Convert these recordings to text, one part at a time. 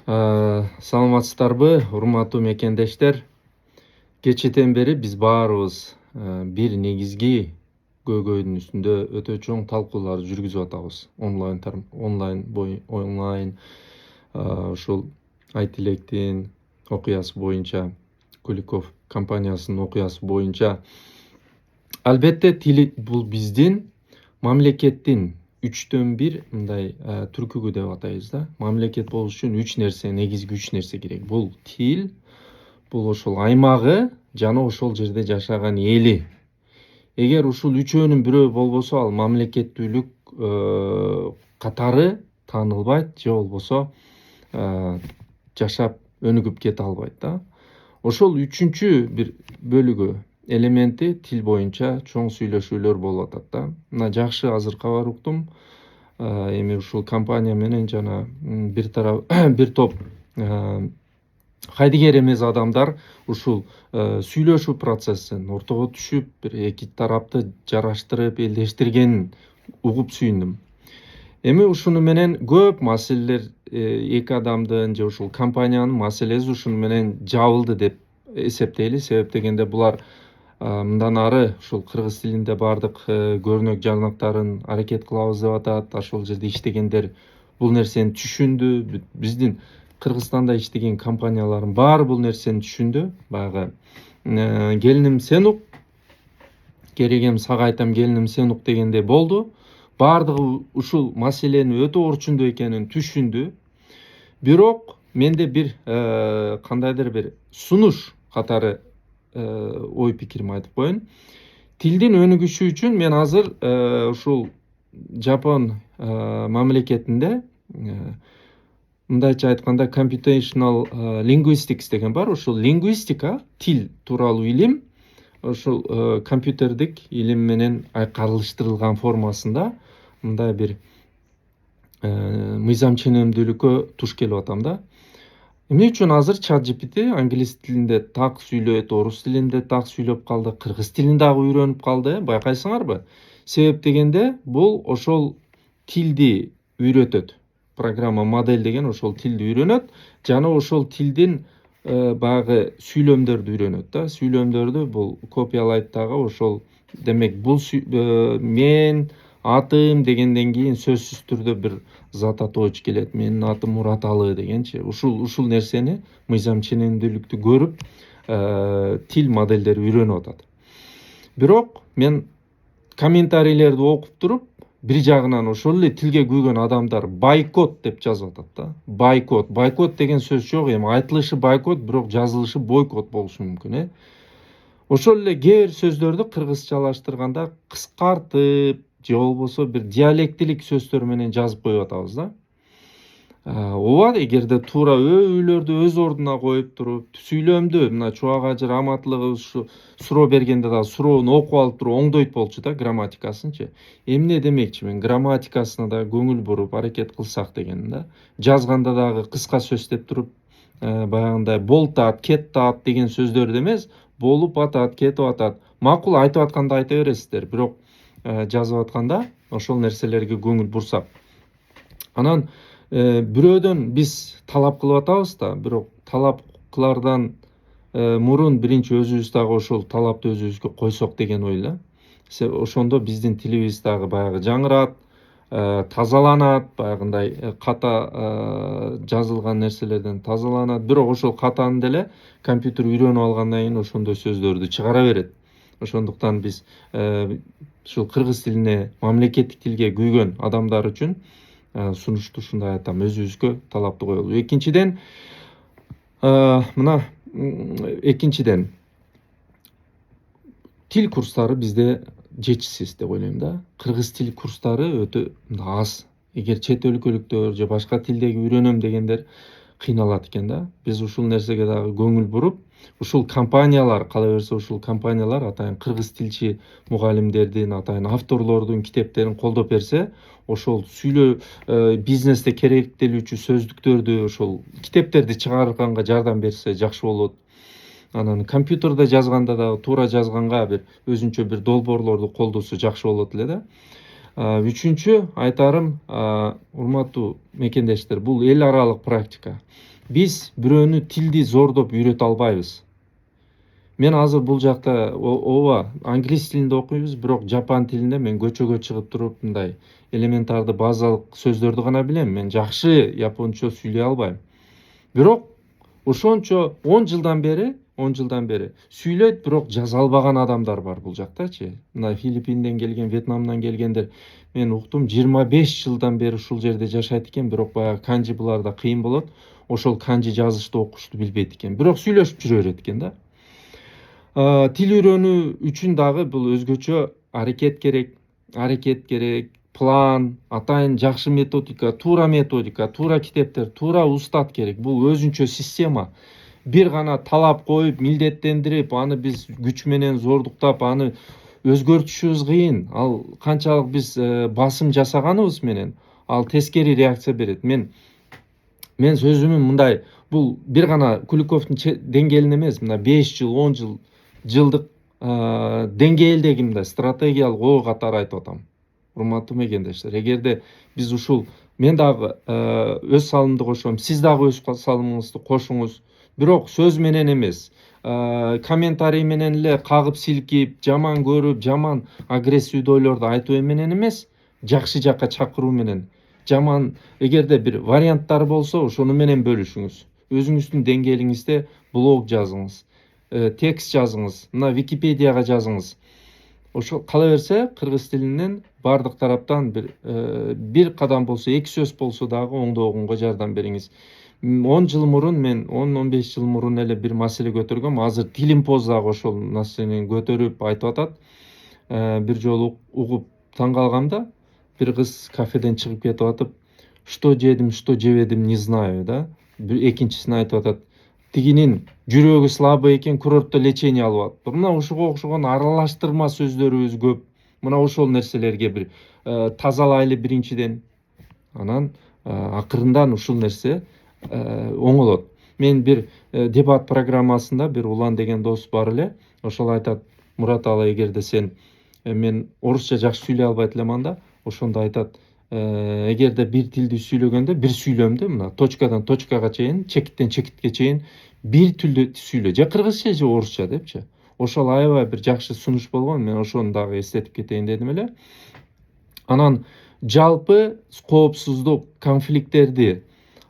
Саламатсыздарбы, урматтуу мекендештер. Кечээден бери биз баарыбыз бир негизги көйгөйдүн үстүндө өтө чоң талкуулар жүргүзүп атабыз. Онлайн ушул айтилектин окуясы боюнча, Куликов компаниясынын окуясы боюнча. Албетте тил бул биздин мамлекеттин 1/3 мындай түркүгү деп атайбыз да. Мамлекет болуш үчүн негизги үч нерсе керек. Бул тил, бул ошол аймагы жана ошол жерде жашаган эли. Эгер ушул үчөөнүн бирөө болбосо, ал мамлекеттүүлүк катары таанылбайт же болбосо жашап өнүгүп кете албайт да. Ошол үчүнчү бир бөлүгү элементи тил боюнча чоң сүйлөшүүлөр болуп атат да. Мына жакшы азыр кабар уктум. Эми ушул компания менен жана бир топ кайдыгер эмес адамдар ушул сүйлөшүү процессин ортого түшүп, бир эки тарапты жараштырып, элдештиргенин угуп сүйүндүм. Эми ушуну менен көп маселелер эки адамдын же ушул компаниянын маселеси ушуну менен жабылды деп эсептейли. Себеп дегенде булар мындан ары ушул кыргыз тилинде баардык көрнөк жарнактарын аракет кылабыз деп атат. Ошол жерде иштегендер бул нерсени түшүндү. Биздин Кыргызстанда иштеген компаниялардын баары бул нерсени түшүндү. Баягы келиним сен ук, керегем сага айтам келиним сен ук дегендей болду. Баардыгы ушул маселенин өтө орчундуу экенин түшүндү. Бирок менде бир кандайдыр бир сунуш катары ой пикирим айтып коеюн. Тилдин өнүгүшү үчүн мен азыр ушул Жапон мамлекетинде мындайча айтканда computational linguistics деген бар. Ушул лингвистика, тил тууралуу илим, ушул компьютердик илим менен айкалыштырылган формасында мындай бир мыйзам ченемдүүлүккө туш келип атам да. Эмне үчүн азыр ChatGPT англис тилинде так сүйлөйт, орус тилинде так сүйлөп калды, кыргыз тилин дагы үйрөнүп калды, байкайсыңарбы? Себеп дегенде бул ошол тилди үйрөтөт. Программа модель деген ошол тилди үйрөнөт жана ошол тилдин баягы сүйлөмдөрдү үйрөнөт да. Сүйлөмдөрдү бул копиялайт дагы ошол. Демек бул мен атым дегенден кийин сөзсүз түрдө бир зат атоочу келет. Менин атым Мураталы дегенчи. Ушул нерсени мыйзам ченемдүүлүктү көрүп тил модельдери үйрөнүп атат. Бирок мен комментарийлерди окуп туруп, бир жагынан ошол эле тилге күйгөн адамдар бойкот деп жазып атат да. Бойкот деген сөз жок. Эми айтылышы бойкот, бирок жазылышы бойкот болушу мүмкүн. Ошол эле кээ бир сөздөрдү кыргызчалаштырганда кыскартып же болбосо бир диалектилик сөздөр менен жазып коюп атабыз да. Ооба, эгерде туура өбүлөрдү өз ордуна коюп туруп, сүйлөмдү мына чубак ажыр аматлыгы суроо бергенде дагы суроону окуп алып туруп оңдойт болчу да, грамматикасынчы. Эмне демекчи мен? Грамматикасына да көңүл буруп аракет кылсак дегеним да. Жазганда дагы кыска сөз деп туруп, баягындай болтат, кеттат деген сөздөрдү эмес, болуп атат, кетип атат. Макул, айтып атканда айта бересиздер, бирок жазып атканда ошол нерселерге көңүл бурсак. Анан бирөөдөн биз талап кылып атабыз да, бирок талап кылардан мурун биринчи өзүбүз дагы ошол талапты өзүбүзгө койсок деген ой эле. Ошондо биздин тилибиз дагы баягы жаңырат, тазаланат, баягындай ката жазылган нерселерден тазаланат. Бирок ошол катаны деле компьютер үйрөнүп алгандан кийин ошондой сөздөрдү чыгара берет. Ошондуктан биз ушул кыргыз тилине, мамлекеттик тилге күйгөн адамдар үчүн сунушту ушундай айтам, өзүбүзгө талапты коелу. Экинчиден, тил курстары бизде жетишсиз деп ойлойм да. Кыргыз тил курстары өтө аз. Эгер чет өлкөлүктөр же башка тилдеги үйрөнөм дегендер кыйналат экен да. Биз ушул нерсеге дагы көңүл буруп, ушул компаниялар, кала берсе ушул компаниялар атайын кыргыз тилчи мугалимдердин, атайын авторлордун китептерин колдоп берсе, ошол бизнесте керектелүүчү сөздүктөрдү, ошол китептерди чыгарганга жардам берсе жакшы болот. Анан компьютерде жазганда дагы туура жазганга бир өзүнчө бир долбоорлорду колдосо жакшы болот эле да. Үчүнчү айтарым, урматтуу мекендештер, бул эл аралык практика. Биз бирөөнү тилди зордоп үйрөтө албайбыз. Мен азыр бул жакта ооба англис тилинде окуйбуз, бирок жапан тилинде мен көчөгө чыгып туруп мындай элементарды базалык сөздөрдү гана билем. Мен жакшы япончо сүйлөй албайм. Бирок ошончо 10 жылдан бери сүйлөйт, бирок жаза албаган адамдар бар бул жактачы. Мына Филиппинден келген, Вьетнамдан келгендер, мен уктум 25 жылдан бери ушул жерде жашайт экен, бирок баягы канжи буларда кыйын болот. Ошол канжи жазышты окушту билбейт экен, бирок сүйлөшүп жүрө берет экен да. Тил үйрөнүү үчүн дагы бул өзгөчө аракет керек, план, атайын жакшы методика, туура китептер, туура устат керек. Бул өзүнчө система. Бир гана талап коюп, милдеттендирип, аны биз күч менен зордуктап, аны өзгөртүшүбүз кыйын. Ал канчалык биз басым жасаганыбыз менен ал тескери реакция берет. Мен сөзүмүн мындай, бул бир гана Куликовдун деңгээлинде эмес, мына 5 жыл, 10 жылдык деңгээлдеги мындай стратегиялык оо катары айтып атам. Урматтуу мекендештер, эгерде биз ушул, мен дагы өз салымымды кошом, сиз дагы өз салымыңызды кошуңуз. Бирок сөз менен эмес, комментарий менен эле кагып силкип, жаман көрүп, жаман агрессивдүү ойлорду айтуу менен эмес, жакшы жакка чакыруу менен. Жаман, эгерде бир варианттар болсо, ошону менен бөлүшүңүз. Өзүңүздүн деңгээлиңизде блог жазыңыз, текст жазыңыз, мына Википедияга жазыңыз. Ошо кала берсе, кыргыз тилинен бардык тараптан бир кадам болсо, 2 сөз болсо дагы оңдогонго жардам бериңиз. 10 жыл мурун, мен 10-15 жыл мурун эле бир маселе көтөргөм. Азыр Тилимпоз дагы ошол маселени көтөрүп айтып атат. Бир жолу угуп таң калгам да, бир кыз кафеден чыгып кетип атып, что жедим, что жебедим, не знаю, да. Экинчисине айтып атат, тигинин жүрөгү слабый экен, курортто лечение алып атыптыр. Мына ушуга окшогон аралаштырма сөздөрүбүз көп. Мына ошол нерселерге бир тазалайлы биринчиден. Анан акырындан ушул нерсе оңолот. Мен бир дебат программасында бир Улан деген дос бар эле. Ошол айтат, Мураталы, эгерде сен, мен орусча жакшы сүйлөй албайт элемин да, ошондо айтат, эгерде бир тилди сүйлөгөндө бир сүйлөмдү, мына точкадан точкага чейин, чекиттен чекитке чейин бир тилде сүйлө, же кыргызча же орусча депчи. Ошол аябай бир жакшы сунуш болгон. Мен ошону дагы эстетип кетейин дедим эле. Анан жалпы коопсуздук, конфликттерди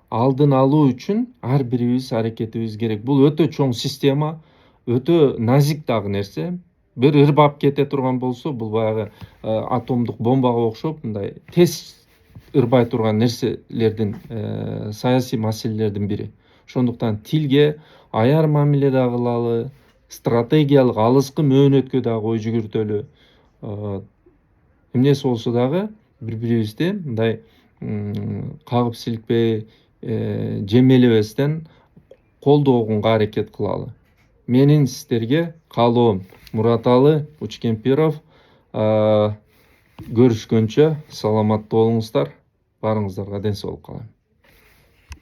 алдын алуу үчүн ар бирибиз аракетибиз керек. Бул өтө чоң система, өтө назик дагы нерсе. Бир ырбап кете турган болсо, бул баягы атомдук бомбага окшоп, мындай тез ырбай турган нерселердин, саясий маселелердин бири. Ошондуктан тилге аяр мамиле да кылалы, стратегиялык алыскы мөөнөткө дагы ой жүгүртөлү. Эмнеси болсо дагы бири-бирибизди мындай кагып силкпей, жемелебестен колдогонго аракет кылалы. Менин сиздерге каалоом, Мураталы Учкемпиров. Көрүшкөнчө саламаттуу болуңуздар. Баарыңыздарга ден соолук каалайм.